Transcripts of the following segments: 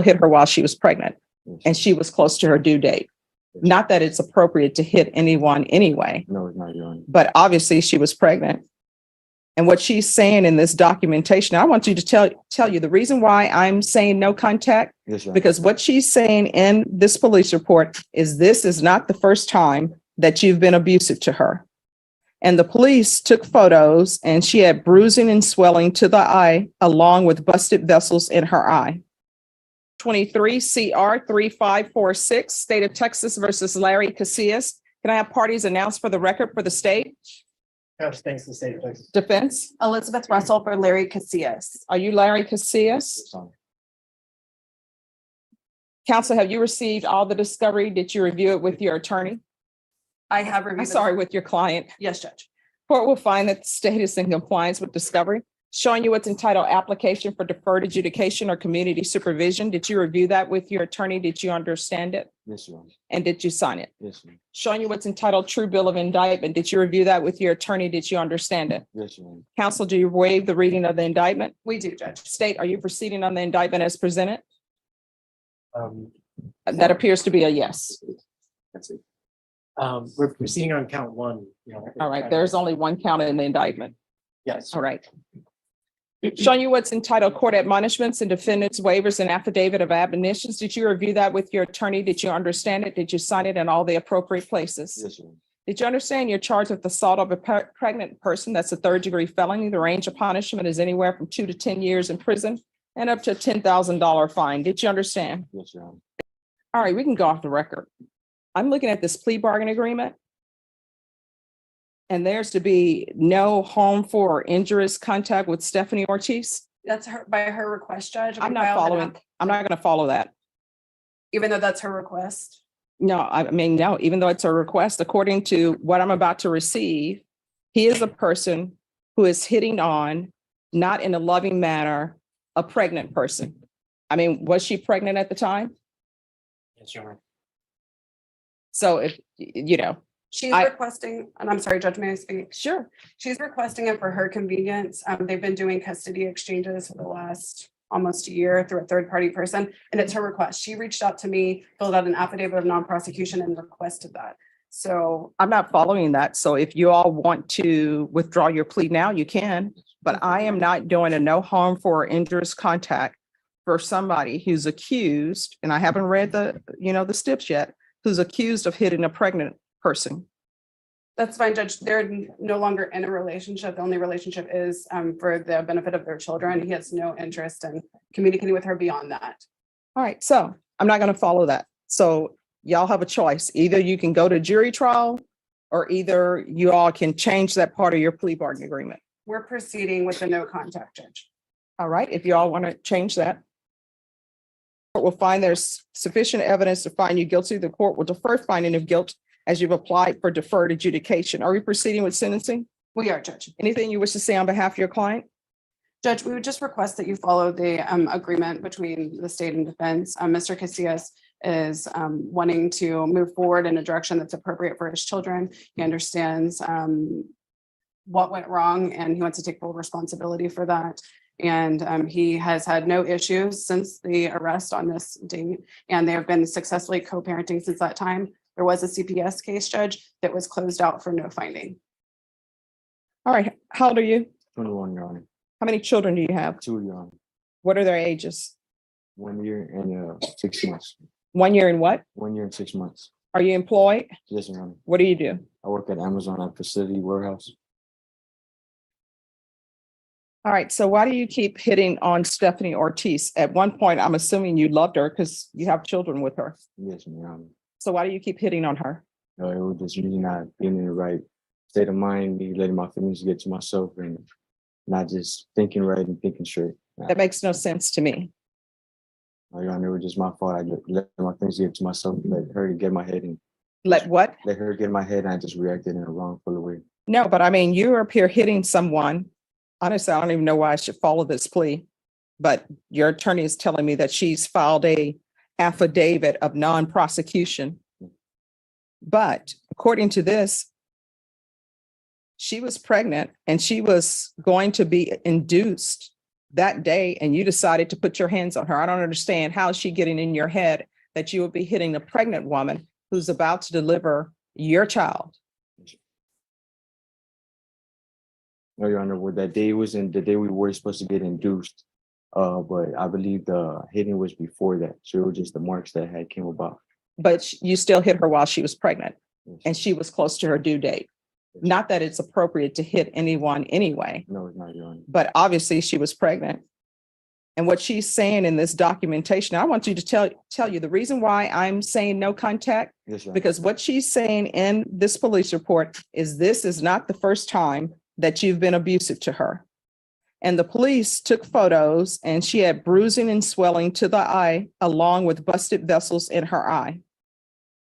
hit her while she was pregnant Yes. and she was close to her due date. Yes. Not that it's appropriate to hit anyone anyway, No, it's not, Your Honor. but obviously she was pregnant. And what she's saying in this documentation, I want you to tell you the reason why I'm saying no contact, Yes, Your Honor. because what she's saying in this police report is this is not the first time that you've been abusive to her. And the police took photos and she had bruising and swelling to the eye along with busted vessels in her eye. 23 CR 3546, State of Texas versus Larry Casillas. Can I have parties announced for the record for the state? Thanks to the state of Texas. Defense? Elizabeth Russell for Larry Casillas. Are you Larry Casillas? Yes, Your Honor. Counsel, have you received all the discovery? Did you review it with your attorney? I have reviewed. I'm sorry, with your client. Yes, Judge. Court will find that the state is in compliance with discovery, showing you what's entitled application for deferred adjudication or community supervision. Did you review that with your attorney? Did you understand it? Yes, Your Honor. And did you sign it? Yes, Your Honor. Showing you what's entitled true bill of indictment. Did you review that with your attorney? Did you understand it? Yes, Your Honor. Counsel, do you waive the reading of the indictment? We do, Judge. State, are you proceeding on the indictment as presented? Um, That appears to be a yes. That's it. we're proceeding on count one. All right, there's only one count in the indictment. Yes. All right. Showing you what's entitled court admonishments and defendants waivers and affidavit of admonitions. Did you review that with your attorney? Did you understand it? Did you sign it in all the appropriate places? Yes, Your Honor. Did you understand you're charged with assault of a pregnant person? That's a third-degree felony. The range of punishment is anywhere from 2 to 10 years in prison and up to a $10,000 fine. Did you understand? Yes, Your Honor. All right, we can go off the record. I'm looking at this plea bargain agreement. And there's to be no harmful or injurious contact with Stephanie Ortiz. That's her, by her request, Judge. I'm We not filed an following, I'm not going to follow that. Even though that's her request. No, I mean, no, even though it's a request, according to what I'm about to receive, he is a person who is hitting on, not in a loving manner, a pregnant person. I mean, was she pregnant at the time? Yes, Your Honor. So if, you know, She's I- requesting, and I'm sorry, Judge, may I speak? sure. She's requesting it for her convenience. They've been doing custody exchanges for the last almost a year through a third-party person, and it's her request. She reached out to me, filled out an affidavit of non-prosecution and requested that. So I'm not following that. So if you all want to withdraw your plea now, you can, but I am not doing a no harmful or injurious contact for somebody who's accused, and I haven't read the, the steps yet, who's accused of hitting a pregnant person. that's fine, Judge. They're no longer in a relationship. The only relationship is for the benefit of their children. He has no interest in communicating with her beyond that. All right, so I'm not going to follow that. So y'all have a choice. Either you can go to jury trial or either you all can change that part of your plea bargain agreement. We're proceeding with the no contact, Judge. All right, if you all want to change that. Court will find there's sufficient evidence to find you guilty. The court will defer finding of guilt as you've applied for deferred adjudication. Are we proceeding with sentencing? We are, Judge. Anything you wish to say on behalf of your client? Judge, we would just request that you follow the agreement between the state and defense. Mr. Casillas is wanting to move forward in a direction that's appropriate for his children. He understands what went wrong and he wants to take full responsibility for that. And he has had no issues since the arrest on this date, and they have been successfully co-parenting since that time. There was a CPS case, Judge, that was closed out for no finding. All right, how old are you? 21, Your Honor. How many children do you have? 2, Your Honor. What are their ages? 1 year and 6 months. 1 year and what? 1 year and 6 months. Are you employed? Yes, Your Honor. What do you do? I work at Amazon at Facility Warehouse. All right, so why do you keep hitting on Stephanie Ortiz? At one point, I'm assuming you loved her because you have children with her. Yes, Your Honor. So why do you keep hitting on her? It was just me not being in the right state of mind, me letting my feelings get to myself and not just thinking right and thinking straight. That makes no sense to me. Your Honor, it was just my fault. I let my feelings get to myself, let her get in my head and Let what? let her get in my head, and I just reacted in a wrongful way. No, but I mean, you're up here hitting someone. Honestly, I don't even know why I should follow this plea. But your attorney is telling me that she's filed a affidavit of non-prosecution. But according to this, she was pregnant and she was going to be induced that day and you decided to put your hands on her. I don't understand how is she getting in your head that you would be hitting a pregnant woman who's about to deliver your child. No, Your Honor, what that day was in the day we were supposed to get induced. But I believe the hitting was before that. So it was just the marks that had came about. But you still hit her while she was pregnant Yes. and she was close to her due date. Not that it's appropriate to hit anyone anyway, No, it's not, Your Honor. but obviously she was pregnant. And what she's saying in this documentation, I want you to tell you the reason why I'm saying no contact, Yes, Your Honor. because what she's saying in this police report is this is not the first time that you've been abusive to her. And the police took photos and she had bruising and swelling to the eye along with busted vessels in her eye.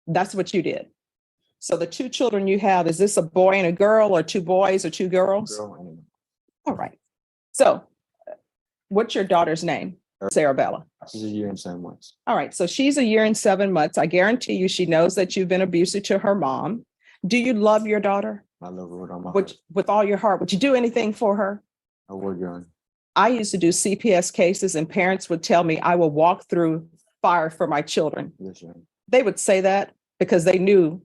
That's what you did. So the two children you have, is this a boy and a girl or two boys or two girls? Girl and All right. So what's your daughter's name? Sarabella. she's a year and 7 months. All right. So she's a year and 7 months. I guarantee you, she knows that you've been abusive to her mom. Do you love your daughter I love her with all my heart. with all your heart? Would you do anything for her? I would, Your Honor. I used to do CPS cases and parents would tell me I will walk through fire for my children. Yes, Your Honor. They would say that because they knew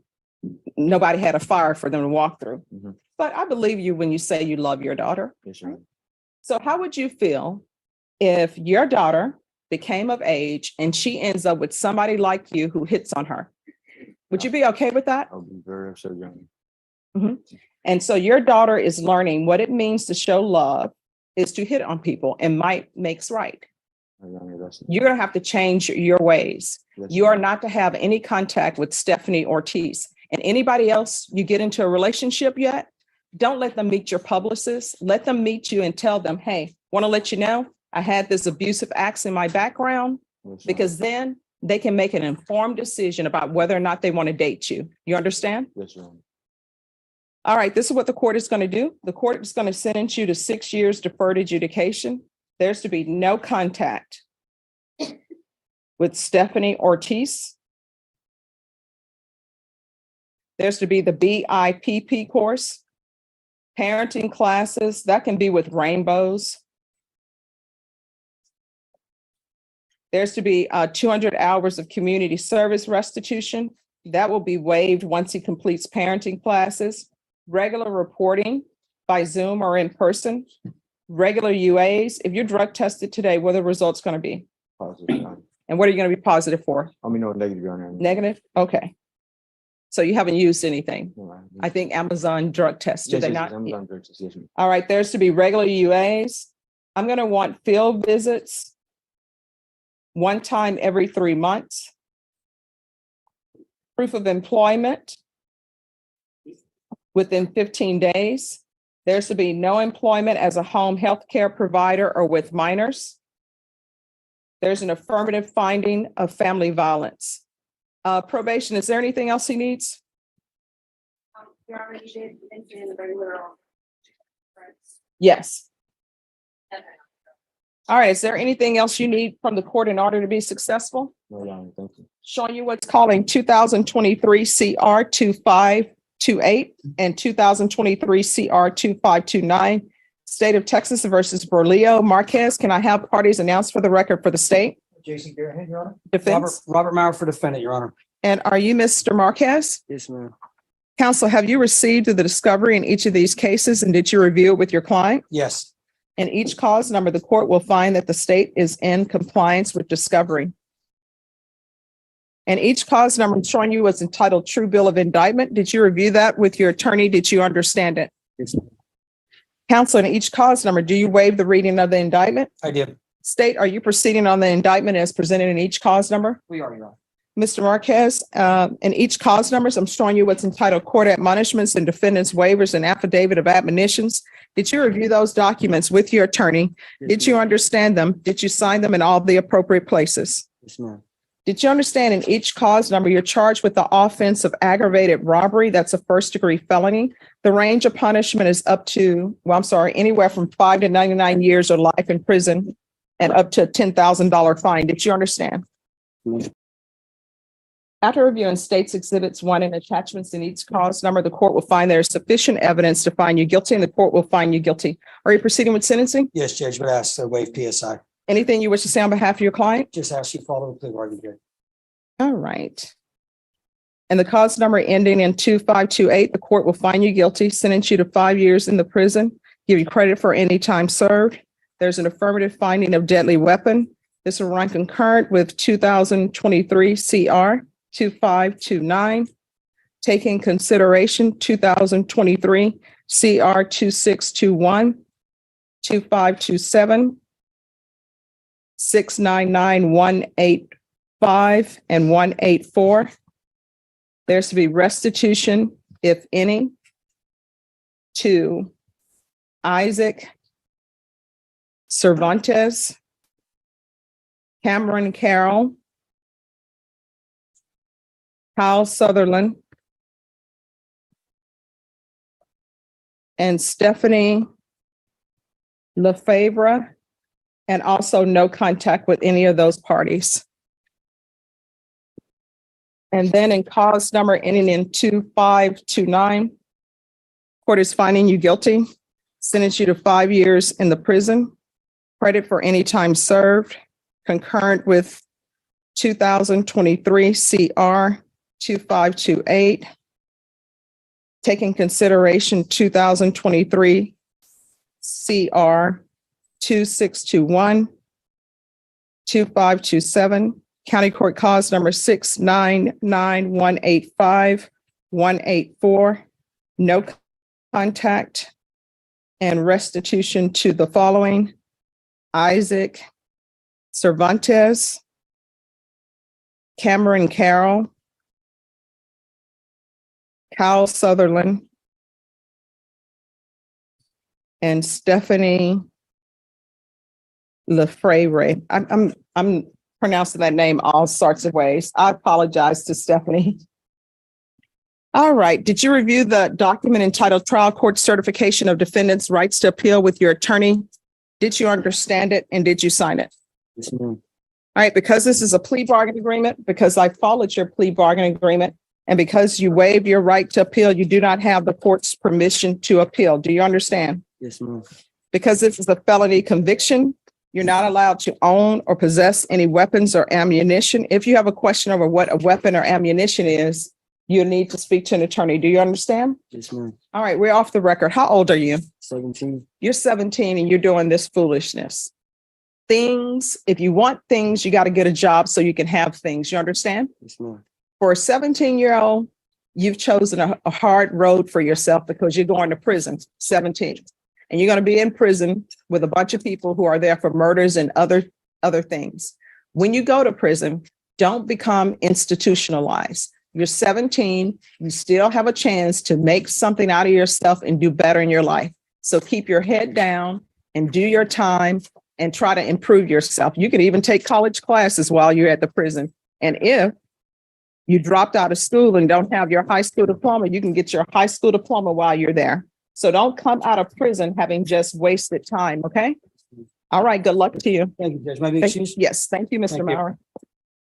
nobody had a fire for them to walk through. Mhm. But I believe you when you say you love your daughter. Yes, Your Honor. So how would you feel if your daughter became of age and she ends up with somebody like you who hits on her? Would you be okay with that? I'll be very upset, Your Honor. And so your daughter is learning what it means to show love is to hit on people, and might makes right. Your Honor, that's You're going to have to change your ways. yes, You Your are not to have any contact with Stephanie Ortiz and anybody else you get into a relationship yet. Don't let them meet your publicist. Let them meet you and tell them, hey, want to let you know, I had this abusive acts in my background, Yes, Your Honor. because then they can make an informed decision about whether or not they want to date you. You understand? Yes, Your Honor. All right, this is what the court is going to do. The court is going to sentence you to 6 years deferred adjudication. There's to be no contact with Stephanie Ortiz. There's to be the BIPP course, parenting classes, that can be with rainbows. There's to be 200 hours of community service restitution. That will be waived once he completes parenting classes. Regular reporting by Zoom or in person. Regular UAs. If you're drug tested today, what are the results going to be? Positive, Your Honor. And what are you going to be positive for? I mean, no, negative, Your Honor. Negative? Okay. So you haven't used anything. No, I think Amazon drug tests, do yes, they yes, not? yes, Amazon Drug Test, yes, ma'am. All right, there's to be regular UAs. I'm going to want field visits one time every 3 months. Proof of employment within 15 days. There's to be no employment as a home health care provider or with minors. There's an affirmative finding of family violence. Probation, is there anything else he needs? You already did mention the regular. Yes. All right, is there anything else you need from the court in order to be successful? No, Your Honor, thank you. Showing you what's calling 2023 CR 2528 and 2023 CR 2529. State of Texas versus Berlio Marquez. Can I have parties announced for the record for the state Jason Garrett, Your Honor. defense? Robert Mauer for defendant, Your Honor. And are you Mr. Marquez? Yes, ma'am. Counsel, have you received the discovery in each of these cases and did you review it with your client? Yes. In each cause number, the court will find that the state is in compliance with discovery. And each cause number showing you what's entitled True Bill of Indictment. Did you review that with your attorney? Did you understand it? Yes, ma'am. Counsel, in each cause number, do you waive the reading of the indictment? I did. State, are you proceeding on the indictment as presented in each cause number? We are, Your Honor. Mr. Marquez, in each cause numbers, I'm showing you what's entitled Court Admonishments and Defendants Waivers and Affidavit of Admonitions. Did you review those documents with your attorney? Yes, Did you ma'am. understand them? Did you sign them in all the appropriate places? Yes, ma'am. Did you understand in each cause number, you're charged with the offense of aggravated robbery? That's a first-degree felony. The range of punishment is up to, anywhere from 5 to 99 years or life in prison and up to a $10,000 fine. Did you understand? Yes. After reviewing states exhibits 1 and attachments in each cause number, the court will find there is sufficient evidence to find you guilty, and the court will find you guilty. Are you proceeding with sentencing? Yes, Judge, but ask to waive PSI. Anything you wish to say on behalf of your client? Just ask you to follow the plea bargain here. All right. And the cause number ending in 2528, the court will find you guilty, sentence you to 5 years in the prison, give you credit for any time served. There's an affirmative finding of deadly weapon. This will run concurrent with 2023 CR 2529. Taking consideration 2023 CR 2621, 2527, 699185, and 184. There's to be restitution, if any, to Isaac Cervantes, Cameron Carroll, Kyle Sutherland, and Stephanie Lefevre, and also no contact with any of those parties. And then in cause number ending in 2529, court is finding you guilty, sentence you to 5 years in the prison, credit for any time served, concurrent with 2023 CR 2528, taking consideration 2023 CR 2621, 2527, County Court Cause number 699185, 184, no contact, and restitution to the following: Isaac Cervantes, Cameron Carroll, Kyle Sutherland, and Stephanie Lefevre. I'm pronouncing that name all sorts of ways. I apologize to Stephanie. All right. Did you review the document entitled Trial Court Certification of Defendants' Rights to Appeal with your attorney? Did you understand it and did you sign it? Yes, ma'am. All right. Because this is a plea bargain agreement, because I followed your plea bargain agreement, and because you waived your right to appeal, you do not have the court's permission to appeal. Do you understand? Yes, ma'am. Because this is a felony conviction, you're not allowed to own or possess any weapons or ammunition. If you have a question over what a weapon or ammunition is, you need to speak to an attorney. Do you understand? Yes, ma'am. All right, we're off the record. How old are you? 17. You're 17 and you're doing this foolishness. Things, if you want things, you got to get a job so you can have things. You understand? Yes, ma'am. For a 17-year-old, you've chosen a hard road for yourself because you're going to prison, 17. And you're going to be in prison with a bunch of people who are there for murders and other things. When you go to prison, don't become institutionalized. You're 17, you still have a chance to make something out of yourself and do better in your life. So keep your head down and do your time and try to improve yourself. You can even take college classes while you're at the prison. And if you dropped out of school and don't have your high school diploma, you can get your high school diploma while you're there. So don't come out of prison having just wasted time, okay? All right, good luck to you. Thank you, Judge. May I be excused? Yes, thank you, Mr. Thank you. Maurer.